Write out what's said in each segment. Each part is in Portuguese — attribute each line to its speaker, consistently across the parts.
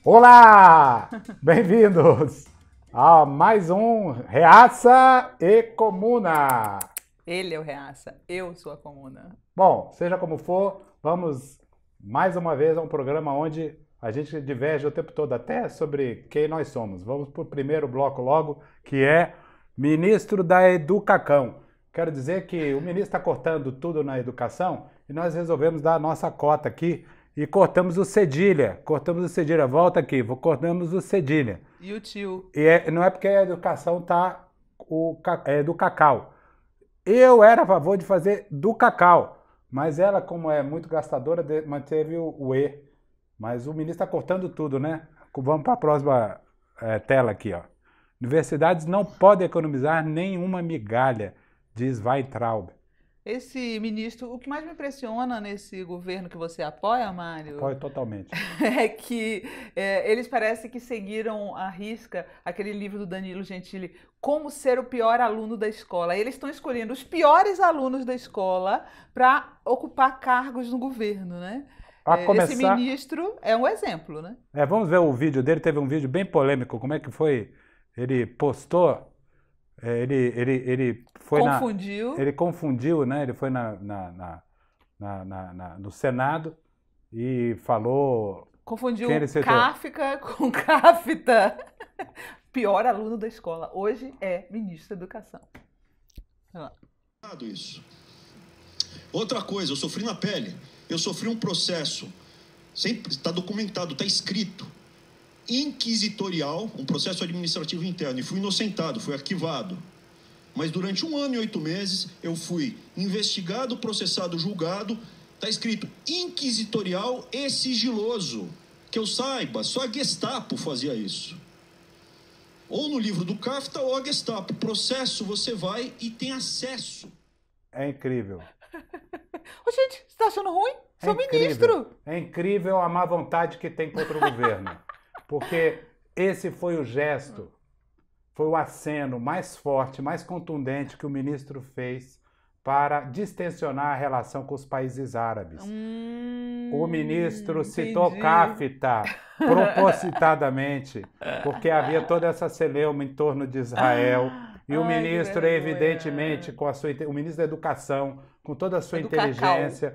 Speaker 1: Olá! Bem-vindos a mais um Reaça e Comuna.
Speaker 2: Ele é o Reaça, eu sou a Comuna.
Speaker 1: Bom, seja como for, vamos mais uma vez a um programa onde a gente diverge o tempo todo até sobre quem nós somos. Vamos para o primeiro bloco logo, que é Ministro da Educação. Quero dizer que o ministro está cortando tudo na educação e nós resolvemos dar a nossa cota aqui e cortamos o cedilha. Cortamos o cedilha. Volta aqui, cortamos o cedilha.
Speaker 2: E o tio?
Speaker 1: Não é porque a educação está do cacau. Eu era a favor de fazer do cacau, mas ela, como é muito gastadora, manteve o E. Mas o ministro está cortando tudo, né? Vamos para a próxima tela aqui, ó. Universidades não podem economizar nenhuma migalha, diz Weintraub.
Speaker 2: Esse ministro, o que mais me impressiona nesse governo que você apoia, Mário,
Speaker 1: Apoio totalmente.
Speaker 2: é que eles parecem que seguiram à risca aquele livro do Danilo Gentili, Como Ser o Pior Aluno da Escola. Eles estão escolhendo os piores alunos da escola para ocupar cargos no governo, né? Esse ministro é um exemplo, né?
Speaker 1: Vamos ver o vídeo dele, teve um vídeo bem polêmico, como é que foi? Ele postou, ele foi
Speaker 2: confundiu.
Speaker 1: Ele confundiu, né? Ele foi no Senado e falou...
Speaker 2: Confundiu Kafka com Kafta. Pior aluno da escola. Hoje é ministro da Educação.
Speaker 3: Isso. Outra coisa, eu sofri na pele. Eu sofri um processo, sempre está documentado, está escrito, inquisitorial, um processo administrativo interno, e fui inocentado, fui arquivado. Mas durante 1 ano e 8 meses, eu fui investigado, processado, julgado, está escrito inquisitorial e sigiloso. Que eu saiba, só a Gestapo fazia isso. Ou no livro do Kafta ou a Gestapo. Processo, você vai e tem acesso.
Speaker 1: É incrível.
Speaker 2: Ô, gente, você tá achando ruim? Sou ministro.
Speaker 1: É incrível a má vontade que tem contra o governo. Porque esse foi o gesto, foi o aceno mais forte, mais contundente que o ministro fez para distensionar a relação com os países árabes. O ministro citou Kafta propositadamente, porque havia toda essa celeuma em torno de Israel. E o ministro, evidentemente, o ministro da Educação, com toda a sua inteligência,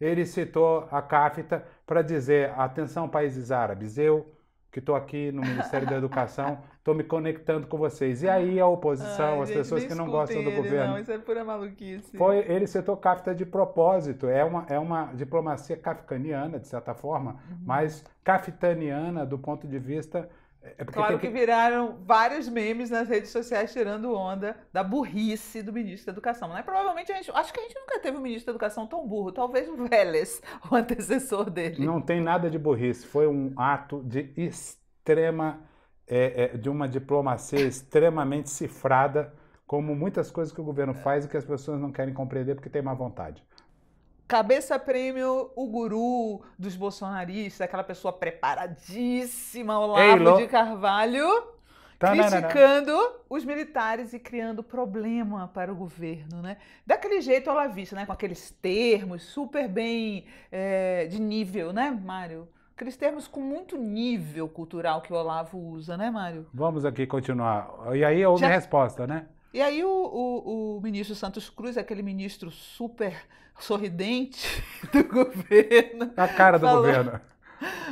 Speaker 1: ele citou a Kafta para dizer: atenção, países árabes, eu que estou aqui no Ministério da Educação, estou me conectando com vocês. E aí a oposição, as pessoas que não gostam do governo...
Speaker 2: Não, isso é pura maluquice.
Speaker 1: Ele citou Kafta de propósito, é uma diplomacia kafkaniana, de certa forma, mas kaftaniana do ponto de vista...
Speaker 2: Claro que viraram vários memes nas redes sociais tirando onda da burrice do ministro da Educação. Né? Provavelmente, acho que a gente nunca teve um ministro da Educação tão burro. Talvez o Vélez, o antecessor dele.
Speaker 1: Não tem nada de burrice. Foi um ato de de uma diplomacia extremamente cifrada, como muitas coisas que o governo faz e que as pessoas não querem compreender porque tem má vontade.
Speaker 2: Cabeça prêmio, o guru dos bolsonaristas, aquela pessoa preparadíssima, Olavo de Carvalho, criticando os militares e criando problema para o governo, né? Daquele jeito olavista, né? Com aqueles termos super bem de nível, né, Mário? Aqueles termos com muito nível cultural que o Olavo usa, né, Mário?
Speaker 1: Vamos aqui continuar. E aí houve resposta, né?
Speaker 2: E aí o ministro Santos Cruz, aquele ministro super sorridente do governo...
Speaker 1: A cara do governo.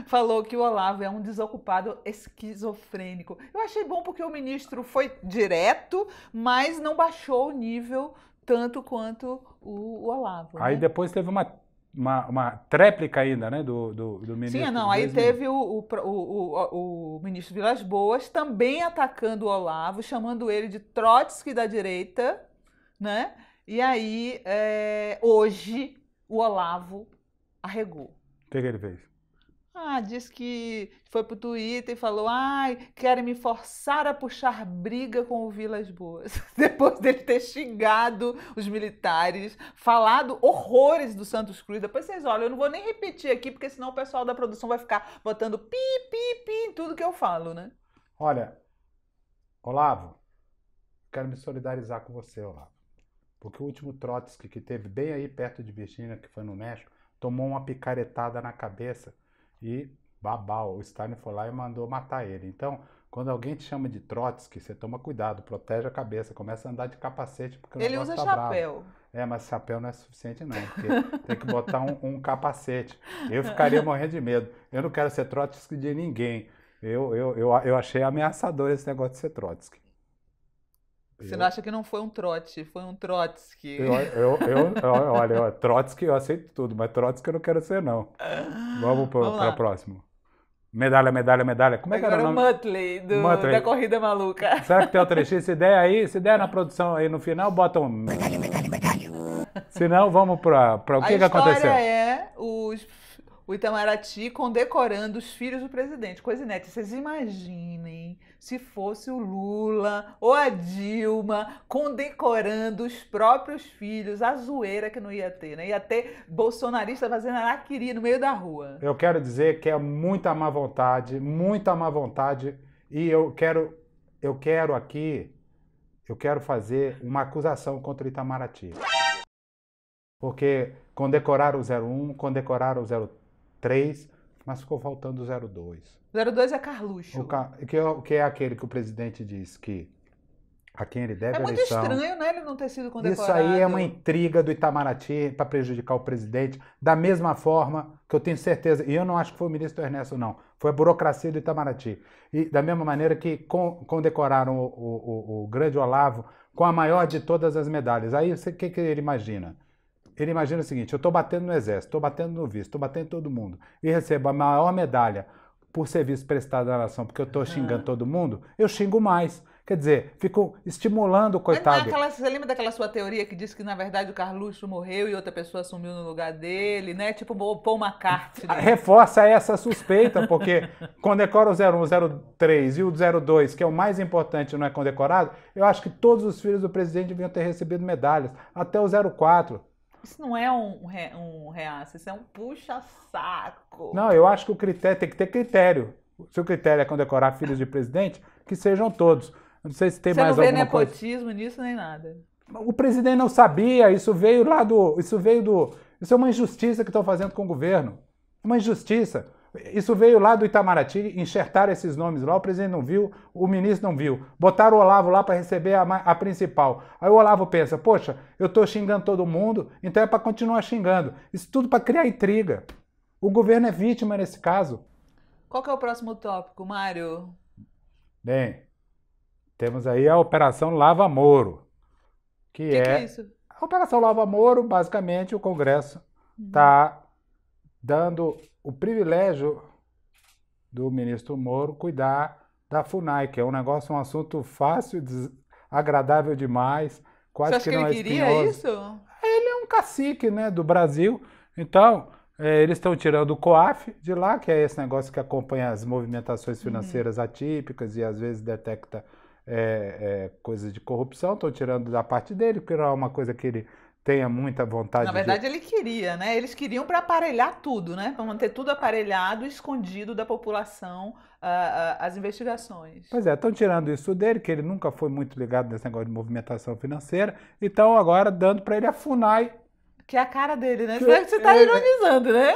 Speaker 2: Falou que o Olavo é um desocupado esquizofrênico. Eu achei bom porque o ministro foi direto, mas não baixou o nível tanto quanto o Olavo.
Speaker 1: Aí, né? Depois teve uma tréplica ainda, né, do ministro.
Speaker 2: Sim, não, aí teve o ministro Vilas Boas também atacando o Olavo, chamando ele de Trotsky da direita, né? E aí, hoje, o Olavo arregou.
Speaker 1: O que ele fez?
Speaker 2: Diz que foi pro Twitter e falou: querem me forçar a puxar briga com o Vilas Boas. Depois dele ter xingado os militares, falado horrores do Santos Cruz. Depois vocês olham, eu não vou nem repetir aqui, porque senão o pessoal da produção vai ficar botando pi, pi, pi em tudo que eu falo, né?
Speaker 1: Olha, Olavo, quero me solidarizar com você, Olavo. Porque o último Trotsky que teve bem aí perto de Virgínia, que foi no México, tomou uma picaretada na cabeça e Babau. O Stalin foi lá e mandou matar ele. Então, quando alguém te chama de Trotsky, você toma cuidado, protege a cabeça, começa a andar de capacete, porque o
Speaker 2: Ele
Speaker 1: negócio
Speaker 2: usa
Speaker 1: tá
Speaker 2: chapéu.
Speaker 1: bravo. Mas chapéu não é suficiente não, porque tem que botar um capacete. Eu ficaria morrendo de medo. Eu não quero ser Trotsky de ninguém. Eu achei ameaçador esse negócio de ser Trotsky.
Speaker 2: Você não acha que não foi um trote, foi um Trotsky?
Speaker 1: Olha, Trotsky eu aceito tudo, mas Trotsky eu não quero ser não. Vamos para o próximo. Medalha. Como é que era o nome?
Speaker 2: Agora o Muttley, da Corrida Maluca.
Speaker 1: Será que tem outro trecho? Se der aí, se der na produção aí no final, bota um medalha. Se não, vamos para o que aconteceu?
Speaker 2: A história é o Itamaraty condecorando os filhos do presidente. Coisa inédita. Vocês imaginem se fosse o Lula ou a Dilma condecorando os próprios filhos, a zoeira que não ia ter, né? Ia ter bolsonarista fazendo araquiri no meio da rua.
Speaker 1: Eu quero dizer que é muita má vontade, e eu quero fazer uma acusação contra o Itamaraty. Porque condecoraram o 01, condecoraram o 03, mas ficou faltando o 02.
Speaker 2: 02 é Carluxo.
Speaker 1: Que é aquele que o presidente diz que a quem ele deve
Speaker 2: É
Speaker 1: eleição.
Speaker 2: muito estranho, né? Ele não ter sido condecorado.
Speaker 1: Isso aí é uma intriga do Itamaraty para prejudicar o presidente, da mesma forma que eu tenho certeza, e eu não acho que foi o ministro Ernesto, não, foi a burocracia do Itamaraty. E da mesma maneira que condecoraram o grande Olavo com a maior de todas as medalhas. Aí o que ele imagina? Ele imagina o seguinte: eu estou batendo no exército, estou batendo no vice, estou batendo em todo mundo, e recebo a maior medalha por serviço prestado à nação, porque eu estou xingando todo mundo, eu xingo mais. Quer dizer, fico estimulando o coitado.
Speaker 2: Você lembra daquela sua teoria que disse que, na verdade, o Carluxo morreu e outra pessoa assumiu no lugar dele, né? Tipo o Paul McCartney.
Speaker 1: Reforça essa suspeita, porque condecora o 01, o 03 e o 02, que é o mais importante, não é condecorado, eu acho que todos os filhos do presidente deviam ter recebido medalhas, até o 04.
Speaker 2: Isso não é um reaça, isso é um puxa-saco.
Speaker 1: Não, eu acho que o critério tem que ter critério. Se o critério é condecorar filhos de presidente, que sejam todos. Não sei se tem mais alguma coisa.
Speaker 2: Você não vê nepotismo nisso nem nada.
Speaker 1: O presidente não sabia, isso é uma injustiça que estão fazendo com o governo. Uma injustiça. Isso veio lá do Itamaraty, enxertaram esses nomes lá, o presidente não viu, o ministro não viu. Botaram o Olavo lá para receber a principal. Aí o Olavo pensa, poxa, eu estou xingando todo mundo, então é para continuar xingando. Isso tudo para criar intriga. O governo é vítima nesse caso.
Speaker 2: Qual que é o próximo tópico, Mário?
Speaker 1: Bem, temos aí a Operação Lava Moro. Que é isso? A Operação Lava Moro, basicamente, o Congresso está dando o privilégio do ministro Moro cuidar da FUNAI, que é um assunto fácil, agradável demais, quase que não é espinhoso. Você acha que ele queria
Speaker 2: isso?
Speaker 1: Ele é um cacique, né, do Brasil, então eles estão tirando o COAF de lá, que é esse negócio que acompanha as movimentações financeiras atípicas e às vezes detecta coisas de corrupção, estão tirando da parte dele, porque não é uma coisa que ele tenha muita vontade.
Speaker 2: Na verdade, ele queria, né? Eles queriam para aparelhar tudo, né? Para manter tudo aparelhado, escondido da população, as investigações.
Speaker 1: Pois é, estão tirando isso dele, que ele nunca foi muito ligado nesse negócio de movimentação financeira, e estão agora dando para ele a FUNAI.
Speaker 2: Que é a cara dele, né? Você está ironizando, né?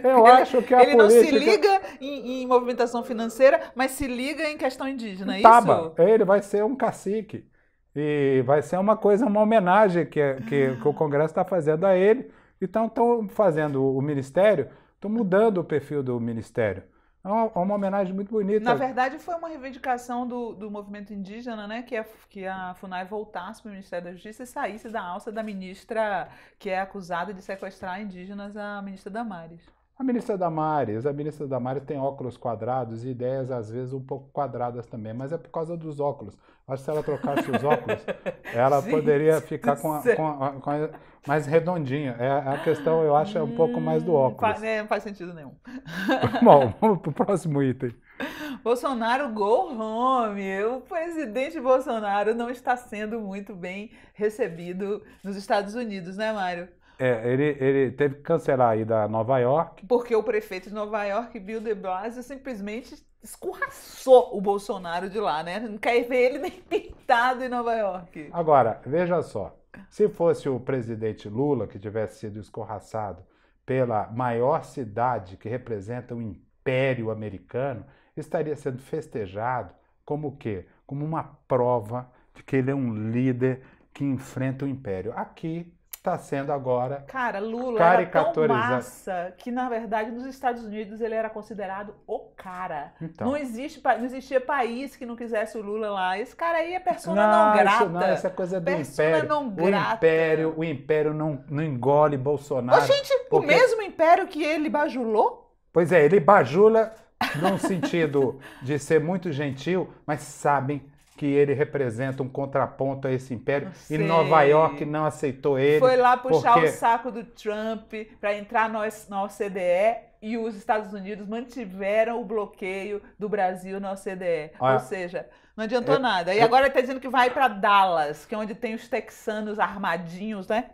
Speaker 1: Eu acho que a
Speaker 2: ele política... Ele não se liga em movimentação financeira, mas se liga em questão indígena, é isso?
Speaker 1: Ele vai ser um cacique. E vai ser uma homenagem que o Congresso está fazendo a ele. Então, estão fazendo o Ministério, estão mudando o perfil do Ministério. É uma homenagem muito bonita.
Speaker 2: Na verdade, foi uma reivindicação do movimento indígena, né? Que a FUNAI voltasse para o Ministério da Justiça e saísse da alça da ministra que é acusada de sequestrar indígenas, a ministra Damares.
Speaker 1: A ministra Damares tem óculos quadrados e ideias, às vezes, um pouco quadradas também, mas é por causa dos óculos. Acho que se ela trocasse os óculos, ela poderia ficar com mais redondinha. A questão, eu acho, é um pouco mais do óculos.
Speaker 2: Não faz sentido nenhum.
Speaker 1: Bom, vamos para o próximo item.
Speaker 2: Bolsonaro go home. O presidente Bolsonaro não está sendo muito bem recebido nos Estados Unidos, né, Mário?
Speaker 1: Ele teve que cancelar a ida a Nova York.
Speaker 2: Porque o prefeito de Nova York, Bill de Blasio, simplesmente escorraçou o Bolsonaro de lá, né? Não quer ver ele nem pintado em Nova York.
Speaker 1: Agora, veja só. Se fosse o presidente Lula que tivesse sido escorraçado pela maior cidade que representa o império americano, estaria sendo festejado como o quê? Como uma prova de que ele é um líder que enfrenta o império. Aqui está sendo agora
Speaker 2: Cara, Lula era tão massa que, na verdade, nos Estados Unidos ele era considerado o cara. Então, não existia país que não quisesse o Lula lá. Esse cara aí é persona não grata.
Speaker 1: Não, essa coisa do império. O império não engole Bolsonaro.
Speaker 2: Ô, gente, o mesmo império que ele bajulou?
Speaker 1: Pois é, ele bajula num sentido de ser muito gentil, mas sabem que ele representa um contraponto a esse império. E Nova York não aceitou ele.
Speaker 2: Foi lá puxar o saco do Trump para entrar na OCDE e os Estados Unidos mantiveram o bloqueio do Brasil na OCDE. Ou seja, não adiantou nada. E agora ele está dizendo que vai para Dallas, que é onde tem os texanos armadinhos, né?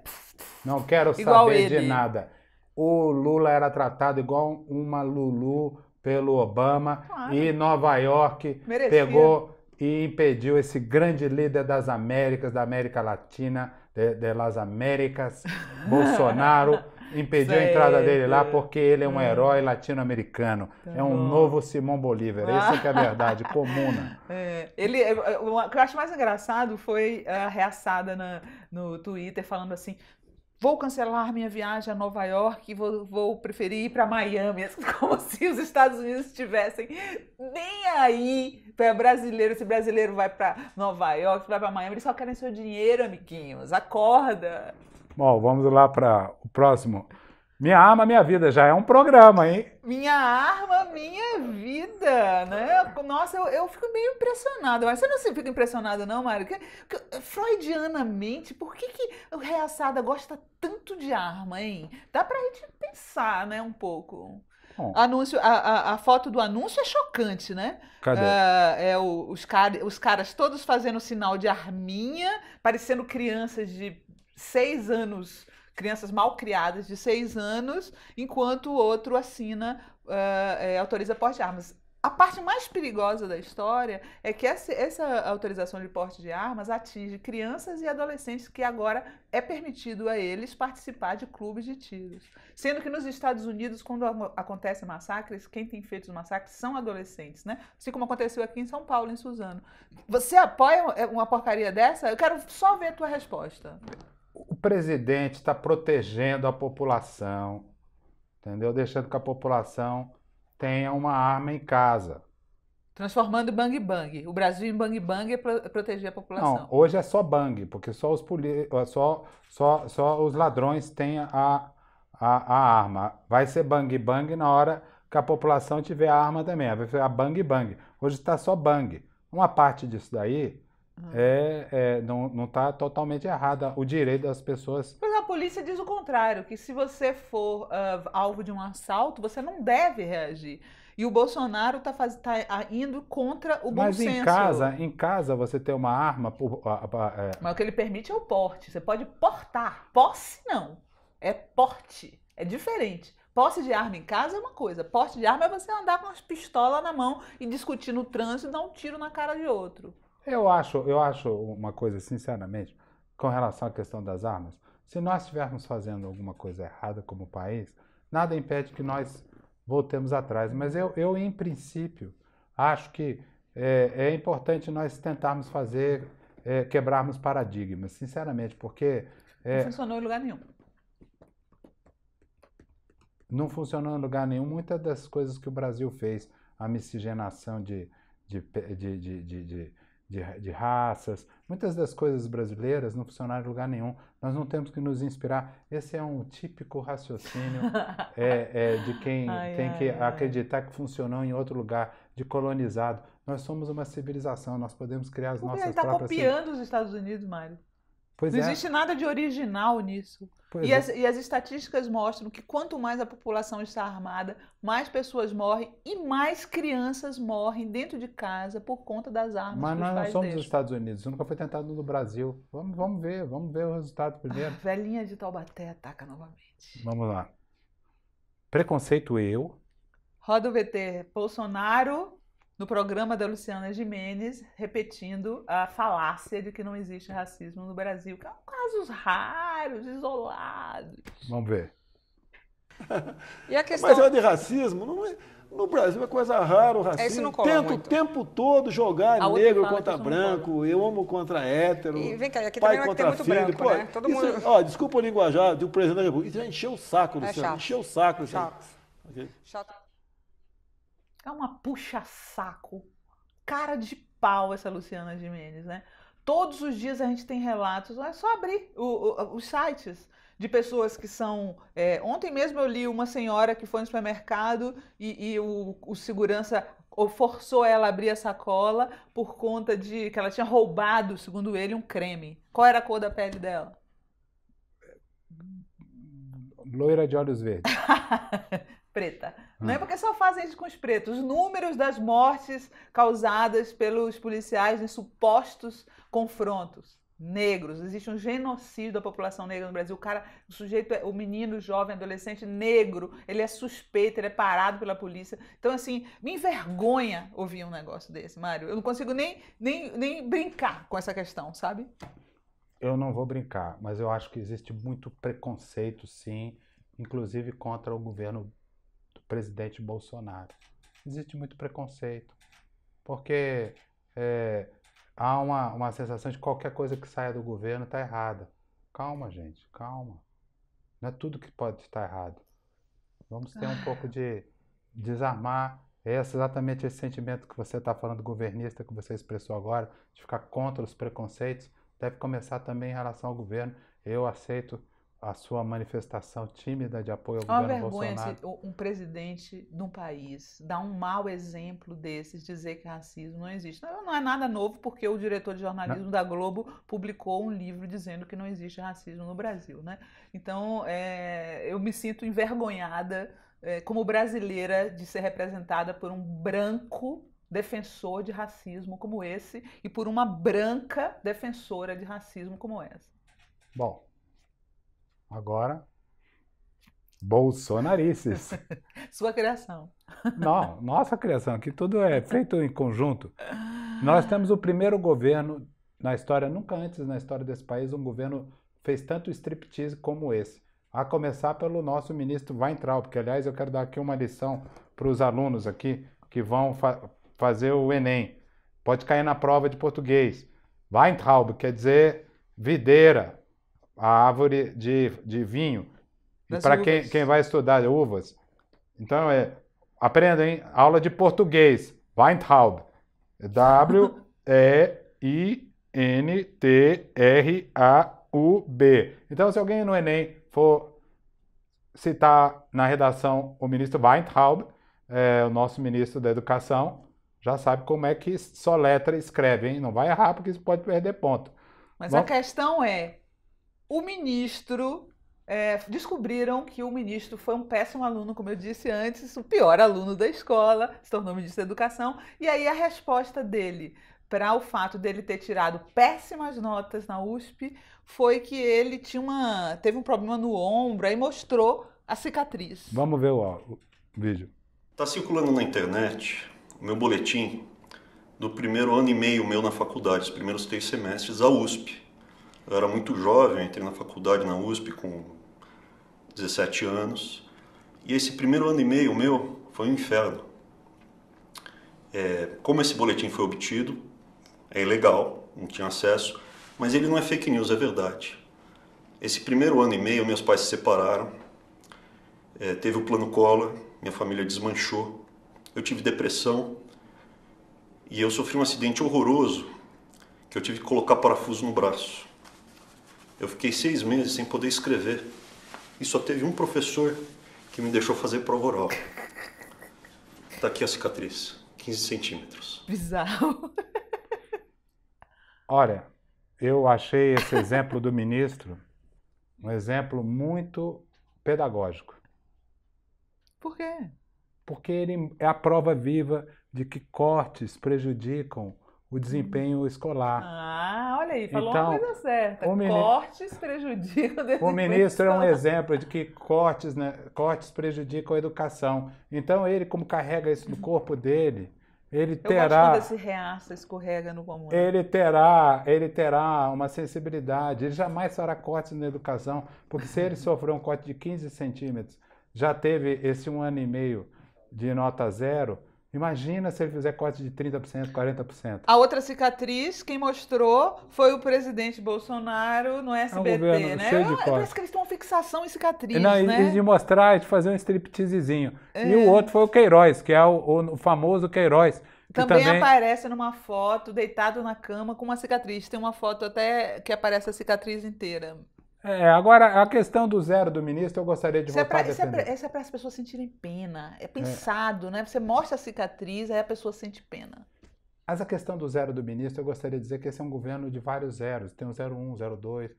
Speaker 1: Não quero saber de nada. O Lula era tratado igual uma Lulu pelo Obama e Nova York pegou e impediu esse grande líder das Américas, da América Latina, das Américas, Bolsonaro, impediu a entrada dele lá porque ele é um herói latino-americano. É um novo Simão Bolívar. Essa que é a verdade, comuna.
Speaker 2: O que eu acho mais engraçado foi a reaçada no Twitter falando assim: vou cancelar minha viagem a Nova York e vou preferir ir para Miami. Como se os Estados Unidos estivessem nem aí para brasileiro. Se brasileiro vai para Nova York, se vai para Miami, eles só querem seu dinheiro, amiguinhos. Acorda.
Speaker 1: Bom, vamos lá para o próximo. Minha Arma, Minha Vida, já é um programa, hein?
Speaker 2: Minha Arma, Minha Vida, né? Nossa, eu fico meio impressionada. Mas você não se fica impressionada não, Mário? Freudianamente, por que o Reaçada gosta tanto de arma, hein? Dá pra gente pensar, né, um pouco. Anúncio, a foto do anúncio é chocante, né?
Speaker 1: Cadê?
Speaker 2: Os caras todos fazendo sinal de arminha, parecendo crianças de 6 anos... crianças mal criadas de 6 anos, enquanto o outro assina, autoriza porte de armas. A parte mais perigosa da história é que essa autorização de porte de armas atinge crianças e adolescentes que agora é permitido a eles participar de clubes de tiros. Sendo que nos Estados Unidos, quando acontecem massacres, quem tem feito os massacres são adolescentes, né? Assim como aconteceu aqui em São Paulo, em Suzano. Você apoia uma porcaria dessa? Eu quero só ver a tua resposta.
Speaker 1: O presidente está protegendo a população, entendeu? Deixando que a população tenha uma arma em casa.
Speaker 2: Transformando em bang bang. O Brasil em bang bang é proteger a população.
Speaker 1: Não, hoje é só bang, porque só os ladrões têm a arma. Vai ser bang bang na hora que a população tiver a arma também. Vai ser a bang bang. Hoje está só bang. Uma parte disso daí não está totalmente errada o direito das pessoas.
Speaker 2: Mas a polícia diz o contrário, que se você for alvo de um assalto, você não deve reagir. E o Bolsonaro está indo contra o bom senso.
Speaker 1: Mas em casa você tem uma arma...
Speaker 2: Mas o que ele permite é o porte. Você pode portar. Posse não. É porte. É diferente. Posse de arma em casa é uma coisa. Porte de arma é você andar com as pistolas na mão e discutir no trânsito e dar um tiro na cara de outro.
Speaker 1: Eu acho uma coisa, sinceramente, com relação à questão das armas. Se nós estivermos fazendo alguma coisa errada como país, nada impede que nós voltemos atrás. Mas eu em princípio, acho que é importante nós tentarmos quebrarmos paradigmas, sinceramente, porque...
Speaker 2: Não funcionou em lugar nenhum.
Speaker 1: Não funcionou em lugar nenhum. Muitas das coisas que o Brasil fez, a miscigenação de raças, muitas das coisas brasileiras não funcionaram em lugar nenhum. Nós não temos que nos inspirar. Esse é um típico raciocínio de quem tem que acreditar que funcionou em outro lugar, de colonizado. Nós somos uma civilização, nós podemos criar as nossas próprias...
Speaker 2: Ele está copiando os Estados Unidos, Mário.
Speaker 1: Pois
Speaker 2: não existe nada de original nisso. E as estatísticas mostram que quanto mais a população está armada, mais pessoas morrem e mais crianças morrem dentro de casa por conta das armas.
Speaker 1: Mas nós não somos os Estados Unidos, isso nunca foi tentado no Brasil. Vamos ver o resultado primeiro.
Speaker 2: Velhinha de Taubaté ataca novamente.
Speaker 1: Vamos lá. Preconceito
Speaker 2: Roda o VT. Bolsonaro, no programa da Luciana Gimenez, repetindo a falácia de que não existe racismo no Brasil, que são casos raros, isolados.
Speaker 1: Vamos ver.
Speaker 2: E a questão...
Speaker 4: Mas é de racismo, No Brasil é coisa rara o racismo. Tenta o tempo todo jogar negro contra branco, homo contra hétero,
Speaker 2: e vem cá, aqui
Speaker 4: pai
Speaker 2: também
Speaker 4: contra
Speaker 2: tem muito
Speaker 4: filho.
Speaker 2: branco,
Speaker 4: Pô,
Speaker 2: né? Todo mundo...
Speaker 4: desculpa o linguajar do presidente da República. Isso já encheu o saco, Luciano. Encheu o saco.
Speaker 2: Okay. Chato. É uma puxa-saco, cara de pau essa Luciana Gimenez, né? Todos os dias a gente tem relatos, é só abrir os sites de pessoas que são... ontem mesmo eu li uma senhora que foi no supermercado e o segurança forçou ela a abrir a sacola por conta de que ela tinha roubado, segundo ele, um creme. Qual era a cor da pele dela?
Speaker 1: Loira de olhos verdes.
Speaker 2: Preta. Não é porque só fazem isso com os pretos. Os números das mortes causadas pelos policiais em supostos confrontos negros. Existe um genocídio da população negra no Brasil. O sujeito, o menino, o jovem, adolescente negro, ele é suspeito, ele é parado pela polícia. Então, assim, me envergonha ouvir um negócio desse, Mário. Eu não consigo nem brincar com essa questão, sabe?
Speaker 1: Eu não vou brincar, mas eu acho que existe muito preconceito, sim, inclusive contra o governo do presidente Bolsonaro. Existe muito preconceito, porque há uma sensação de que qualquer coisa que saia do governo está errada. Calma, gente, calma. Não é tudo que pode estar errado. Vamos ter um pouco de desarmar exatamente esse sentimento que você está falando, governista, que você expressou agora, de ficar contra os preconceitos. Deve começar também em relação ao governo. Eu aceito a sua manifestação tímida de apoio ao governo Bolsonaro.
Speaker 2: É uma vergonha um presidente de um país dar um mau exemplo desses, dizer que racismo não existe. Não é nada novo, porque o diretor de jornalismo da Globo publicou um livro dizendo que não existe racismo no Brasil, né? Então, eu me sinto envergonhada como brasileira de ser representada por um branco defensor de racismo como esse e por uma branca defensora de racismo como essa.
Speaker 1: Bom, agora, bolsonarices.
Speaker 2: Sua criação.
Speaker 1: Não, nossa criação, aqui tudo é feito em conjunto. Nós temos o primeiro governo na história, nunca antes na história desse país, um governo fez tanto striptease como esse. A começar pelo nosso ministro Weintraub, porque, aliás, eu quero dar aqui uma lição para os alunos aqui que vão fazer o Enem. Pode cair na prova de português. Weintraub quer dizer videira, a árvore de vinho. E para quem vai estudar uvas, então aprenda, hein? Aula de português. Weintraub. W-E-I-N-T-R-A-U-B. Então, se alguém no Enem for citar na redação o ministro Weintraub, o nosso ministro da Educação, já sabe como é que soletra e escreve, hein? Não vai errar, porque isso pode perder ponto.
Speaker 2: Mas a questão o ministro... descobriram que o ministro foi um péssimo aluno, como eu disse antes, o pior aluno da escola, se tornou ministro da Educação, e aí a resposta dele para o fato dele ter tirado péssimas notas na USP foi que ele teve um problema no ombro, aí mostrou a cicatriz.
Speaker 1: Vamos ver o vídeo.
Speaker 3: Está circulando na internet o meu boletim do primeiro ano e meio meu na faculdade, os primeiros 3 semestres, da USP. Eu era muito jovem, entrei na faculdade na USP com 17 anos. E esse primeiro ano e meio meu foi um inferno. Como esse boletim foi obtido, é ilegal, não tinha acesso, mas ele não é fake news, é verdade. Esse primeiro ano e meio, meus pais se separaram, teve o plano Collor, minha família desmanchou, eu tive depressão e eu sofri um acidente horroroso que eu tive que colocar parafuso no braço. Eu fiquei 6 meses sem poder escrever e só teve um professor que me deixou fazer prova oral. Tá aqui a cicatriz, 15 centímetros.
Speaker 2: Bizarro.
Speaker 1: Olha, eu achei esse exemplo do ministro um exemplo muito pedagógico.
Speaker 2: Por quê?
Speaker 1: Porque ele é a prova viva de que cortes prejudicam o desempenho escolar.
Speaker 2: Olha aí, falou uma coisa certa. Cortes prejudicam o desempenho
Speaker 1: O ministro é um exemplo de que cortes prejudicam a educação. Então, ele, como carrega isso no corpo dele, ele terá...
Speaker 2: Eu gosto quando esse reaça, escorrega no comum.
Speaker 1: Ele terá uma sensibilidade. Ele jamais fará cortes na educação, porque se ele sofreu um corte de 15 centímetros, já teve esse 1 ano e meio de nota 0, imagina se ele fizer corte de 30%, 40%.
Speaker 2: A outra cicatriz, quem mostrou foi o presidente Bolsonaro no SBT, né? Parece que eles têm uma fixação em cicatriz,
Speaker 1: né? E de mostrar, de fazer um stripteasezinho. E o outro foi o Queiroz, que é o famoso Queiroz.
Speaker 2: Também aparece numa foto, deitado na cama com uma cicatriz. Tem uma foto até que aparece a cicatriz inteira.
Speaker 1: Agora, a questão do 0 do ministro, eu gostaria de voltar a defender.
Speaker 2: Isso é para as pessoas sentirem pena. É pensado, né? Você mostra a cicatriz, aí a pessoa sente pena.
Speaker 1: Mas a questão do 0 do ministro, eu gostaria de dizer que esse é um governo de vários zeros. Tem o 01, 02,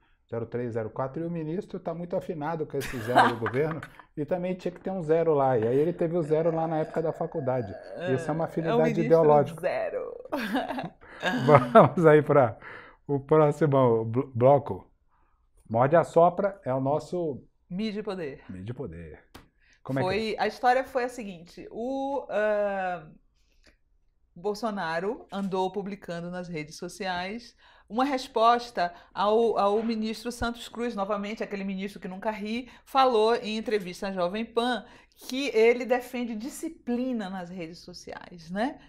Speaker 1: 03, 04, e o ministro está muito afinado com esse 0 do governo, e também tinha que ter um 0 lá. E aí ele teve o 0 lá na época da faculdade. Isso é uma afinidade ideológica.
Speaker 2: 0.
Speaker 1: Vamos aí para o próximo bloco. Morde a Sopra é o nosso...
Speaker 2: Mídia e Poder.
Speaker 1: Mídia e Poder.
Speaker 2: A história foi a seguinte. O Bolsonaro andou publicando nas redes sociais uma resposta ao ministro Santos Cruz, novamente, aquele ministro que nunca ri, falou em entrevista à Jovem Pan que ele defende disciplina nas redes sociais, né?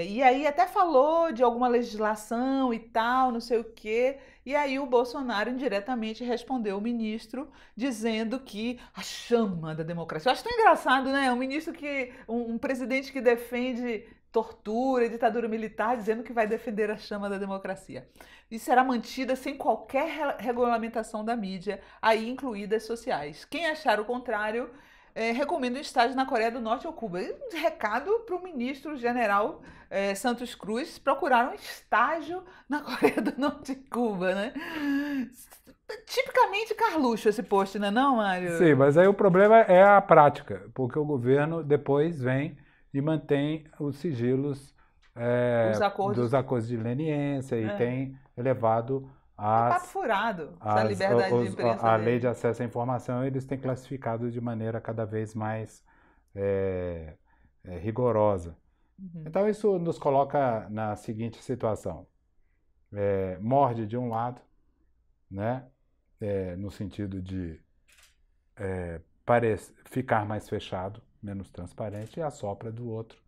Speaker 2: E aí até falou de alguma legislação e tal, não sei o quê. E aí o Bolsonaro indiretamente respondeu o ministro dizendo que a chama da democracia... Eu acho tão engraçado, né? Um presidente que defende tortura e ditadura militar dizendo que vai defender a chama da democracia. E será mantida sem qualquer regulamentação da mídia, aí incluídas sociais. Quem achar o contrário... recomendo um estágio na Coreia do Norte ou Cuba. Um recado para o ministro-general Santos Cruz procurar um estágio na Coreia do Norte e Cuba, né? Tipicamente Carluxo esse post, né, não, Mário?
Speaker 1: Sim, mas aí o problema é a prática, porque o governo depois vem e mantém os sigilos dos acordos de leniência e tem elevado
Speaker 2: papo furado, essa liberdade de imprensa.
Speaker 1: A lei de acesso à informação, eles têm classificado de maneira cada vez mais rigorosa. Uhum. Então, isso nos coloca na seguinte situação. Morde de um lado, né? No sentido de ficar mais fechado, menos transparente, e assopra do outro.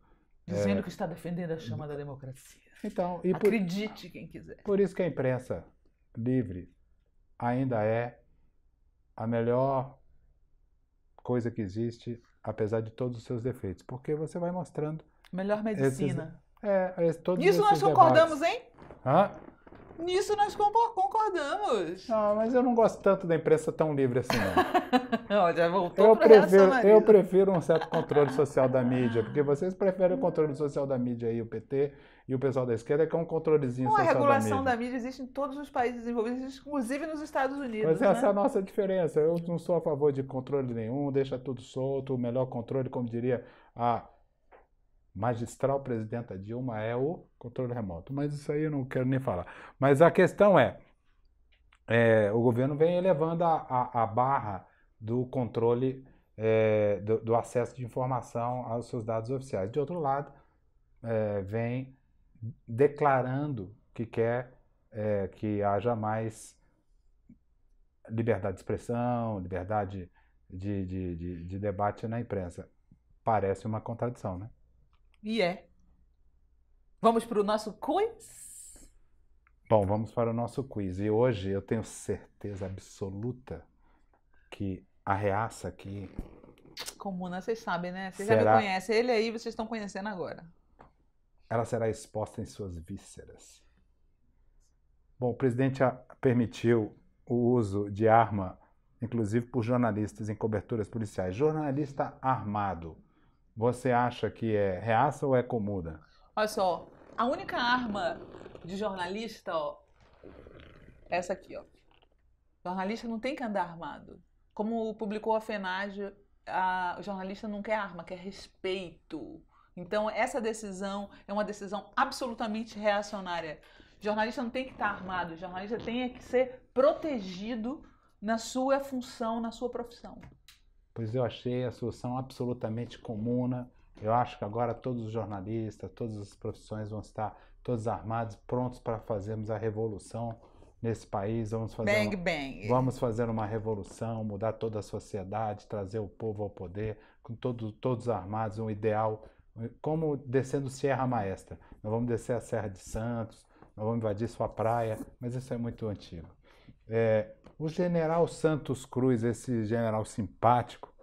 Speaker 2: Dizendo que está defendendo a chama da democracia.
Speaker 1: Então,
Speaker 2: acredite quem quiser.
Speaker 1: Por isso que a imprensa livre ainda é a melhor coisa que existe, apesar de todos os seus defeitos, porque você vai mostrando...
Speaker 2: Melhor medicina.
Speaker 1: Nisso
Speaker 2: nós concordamos,
Speaker 1: debates.
Speaker 2: Hein?
Speaker 1: Hã?
Speaker 2: Nisso nós concordamos.
Speaker 1: Não, mas eu não gosto tanto da imprensa tão livre assim, não.
Speaker 2: Já voltou para reacionarismo.
Speaker 1: Eu prefiro um certo controle social da mídia, porque vocês preferem o controle social da mídia aí, o PT e o pessoal da esquerda, que é um controlezinho social da mídia.
Speaker 2: A regulação da mídia existe em todos os países desenvolvidos, inclusive nos Estados Unidos.
Speaker 1: Mas essa é a nossa diferença. Eu não sou a favor de controle nenhum, deixa tudo solto. O melhor controle, como diria a magistral presidenta Dilma, é o controle remoto. Mas isso aí eu não quero nem falar. Mas a questão o governo vem elevando a barra do controle do acesso de informação aos seus dados oficiais. De outro lado, vem declarando que quer que haja mais liberdade de expressão, liberdade de debate na imprensa. Parece uma contradição, né?
Speaker 2: E Vamos para o nosso quiz?
Speaker 1: Bom, vamos para o nosso quiz. E hoje eu tenho certeza absoluta que a reaça aqui...
Speaker 2: Comuna, vocês sabem, né? Vocês já me conhecem. Ele aí, vocês estão conhecendo agora.
Speaker 1: Ela será exposta em suas vísceras. Bom, o presidente permitiu o uso de arma, inclusive por jornalistas em coberturas policiais. Jornalista armado. Você acha que é reaça ou é comuna?
Speaker 2: Olha só, a única arma de jornalista, é essa aqui, O jornalista não tem que andar armado. Como publicou a FENAGE, o jornalista não quer arma, quer respeito. Então, essa decisão é uma decisão absolutamente reacionária. O jornalista não tem que estar armado, o jornalista tem que ser protegido na sua função, na sua profissão.
Speaker 1: Pois eu achei a solução absolutamente comuna. Eu acho que agora todos os jornalistas, todas as profissões vão estar todos armados, prontos para fazermos a revolução nesse país, vamos fazer uma revolução, mudar toda a sociedade, trazer o povo ao poder, com todos armados, um ideal, como descendo Sierra Maestra. Nós vamos descer a Serra de Santos, nós vamos invadir sua praia, mas isso é muito antigo. O general Santos Cruz, esse general simpático,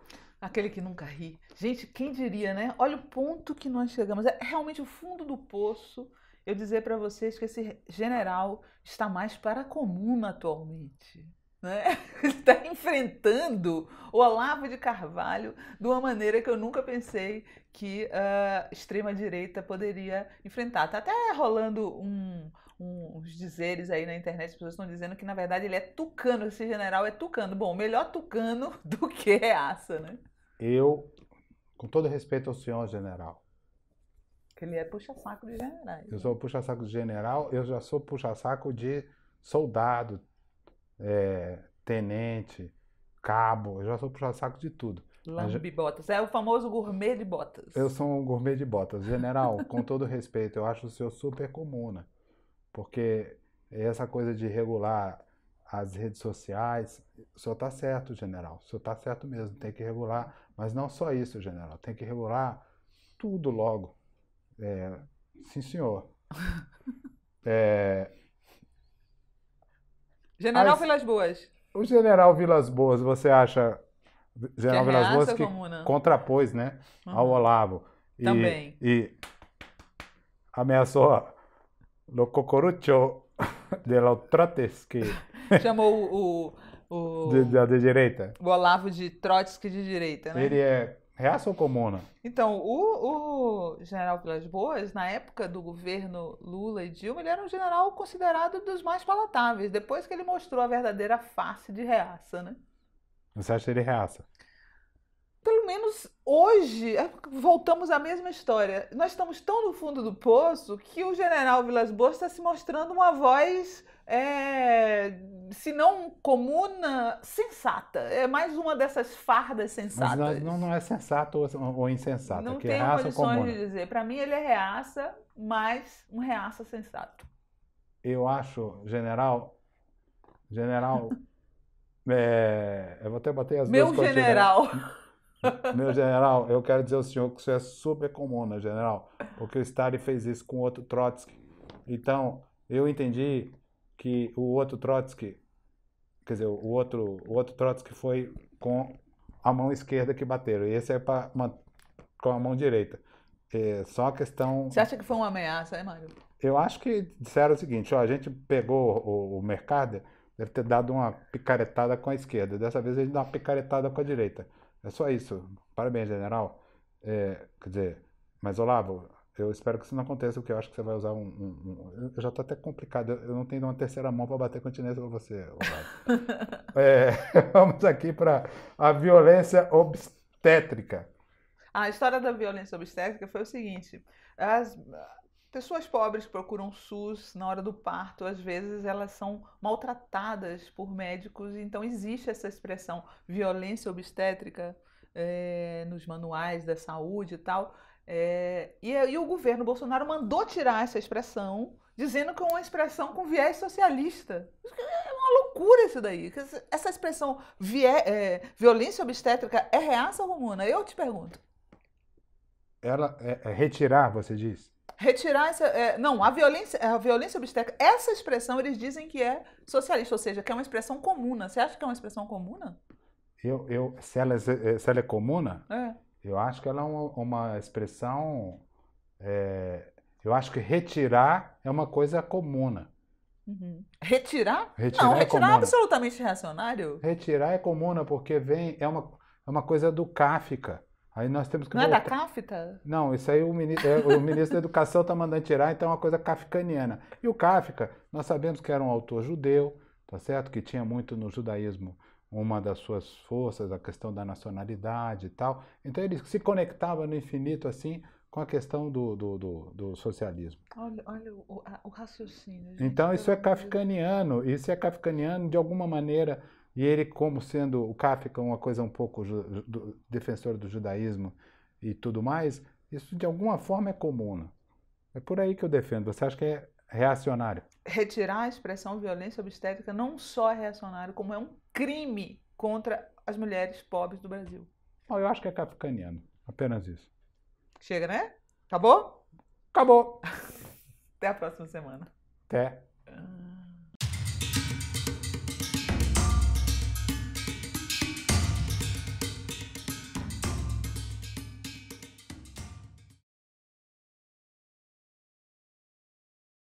Speaker 2: aquele que nunca ri. Gente, quem diria, né? Olha o ponto que nós chegamos. É realmente o fundo do poço. Eu dizer para vocês que esse general está mais para a comuna atualmente. Né? Ele está enfrentando o Olavo de Carvalho de uma maneira que eu nunca pensei que a extrema-direita poderia enfrentar. Está até rolando uns dizeres aí na internet, as pessoas estão dizendo que, na verdade, ele é tucano, esse general é tucano. Bom, melhor tucano do que reaça, né?
Speaker 1: Eu, com todo respeito ao senhor general,
Speaker 2: que ele é puxa-saco de generais.
Speaker 1: Eu sou puxa-saco de general, eu já sou puxa-saco de soldado, tenente, cabo, eu já sou puxa-saco de tudo.
Speaker 2: Lambe-botas, é o famoso gourmet de botas.
Speaker 1: Eu sou um gourmet de botas. General, com todo respeito, eu acho o senhor super comuna, porque essa coisa de regular as redes sociais, o senhor está certo, general, o senhor está certo mesmo, tem que regular, mas não só isso, general, tem que regular tudo logo. Sim, senhor.
Speaker 2: General Vilas Boas.
Speaker 1: O general Vilas Boas, você acha... General Vilas Boas que contrapôs, né, ao Olavo.
Speaker 2: Também.
Speaker 1: E ameaçou o cocorucho de los trotes, que...
Speaker 2: Chamou
Speaker 1: da direita.
Speaker 2: O Olavo de Trotsky de direita, né?
Speaker 1: Ele é reaça ou comuna?
Speaker 2: Então, o general Vilas Boas, na época do governo Lula e Dilma, ele era um general considerado dos mais palatáveis, depois que ele mostrou a verdadeira face de reaça, né?
Speaker 1: Você acha ele reaça?
Speaker 2: Pelo menos hoje, voltamos à mesma história. Nós estamos tão no fundo do poço que o general Vilas Boas está se mostrando uma voz, se não comuna, sensata. É mais uma dessas fardas sensatas.
Speaker 1: Mas não é sensato ou insensato.
Speaker 2: Não
Speaker 1: que
Speaker 2: tenho
Speaker 1: reaça
Speaker 2: condições de dizer. Para mim ele é reaça, mas um reaça sensato.
Speaker 1: Eu acho, general... eu vou até bater as
Speaker 2: duas coisas. Meu general...
Speaker 1: Meu general, eu quero dizer ao senhor que isso é super comum, né, general? Porque o Stalin fez isso com o outro Trotsky. Então, eu entendi que o outro Trotsky, quer dizer, o outro Trotsky foi com a mão esquerda que bateram. E esse é com a mão direita. Só a questão...
Speaker 2: Você acha que foi uma ameaça, Mário?
Speaker 1: Eu acho que disseram o seguinte, a gente pegou o Mercader, deve ter dado uma picaretada com a esquerda. Dessa vez a gente dá uma picaretada com a direita. É só isso. Parabéns, general. Quer dizer, mas Olavo, eu espero que isso não aconteça, porque eu acho que você vai usar eu já estou até complicado, eu não tenho uma terceira mão para bater continência para você, Olavo. Vamos aqui para a violência obstétrica.
Speaker 2: A história da violência obstétrica foi o seguinte: as pessoas pobres procuram o SUS na hora do parto, às vezes elas são maltratadas por médicos, então existe essa expressão violência obstétrica nos manuais da saúde e tal. E o governo Bolsonaro mandou tirar essa expressão, dizendo que é uma expressão com viés socialista. É uma loucura isso daí. Essa expressão violência obstétrica é reaça ou comuna? Eu te pergunto.
Speaker 1: Ela retirar, você diz?
Speaker 2: Retirar essa... não, a violência obstétrica, essa expressão eles dizem que é socialista, ou seja, que é uma expressão comuna. Você acha que é uma expressão comuna?
Speaker 1: Se ela é comuna, eu acho que ela é uma expressão... eu acho que retirar é uma coisa comuna.
Speaker 2: Uhum. Retirar?
Speaker 1: Não,
Speaker 2: retirar é absolutamente reacionário.
Speaker 1: Retirar é comuna porque é uma coisa do Kafka. Aí nós temos que
Speaker 2: não voltar. É da Kafka?
Speaker 1: Não, isso aí o ministro da Educação está mandando tirar, então é uma coisa kafkaniana. E o Kafka, nós sabemos que era um autor judeu, tá certo? Que tinha muito no judaísmo uma das suas forças, a questão da nacionalidade e tal. Então ele se conectava no infinito assim com a questão do socialismo.
Speaker 2: Olha o raciocínio. Gente,
Speaker 1: então isso é kafkaniano, de alguma maneira. E ele, como sendo o Kafka uma coisa um pouco defensor do judaísmo e tudo mais, isso de alguma forma é comum. É por aí que eu defendo. Você acha que Reacionário.
Speaker 2: Retirar a expressão violência obstétrica não só é reacionário, como é um crime contra as mulheres pobres do Brasil.
Speaker 1: Eu acho que é kafkaniano. Apenas isso.
Speaker 2: Chega, né? Acabou?
Speaker 1: Acabou.
Speaker 2: Até a próxima semana.
Speaker 1: Até.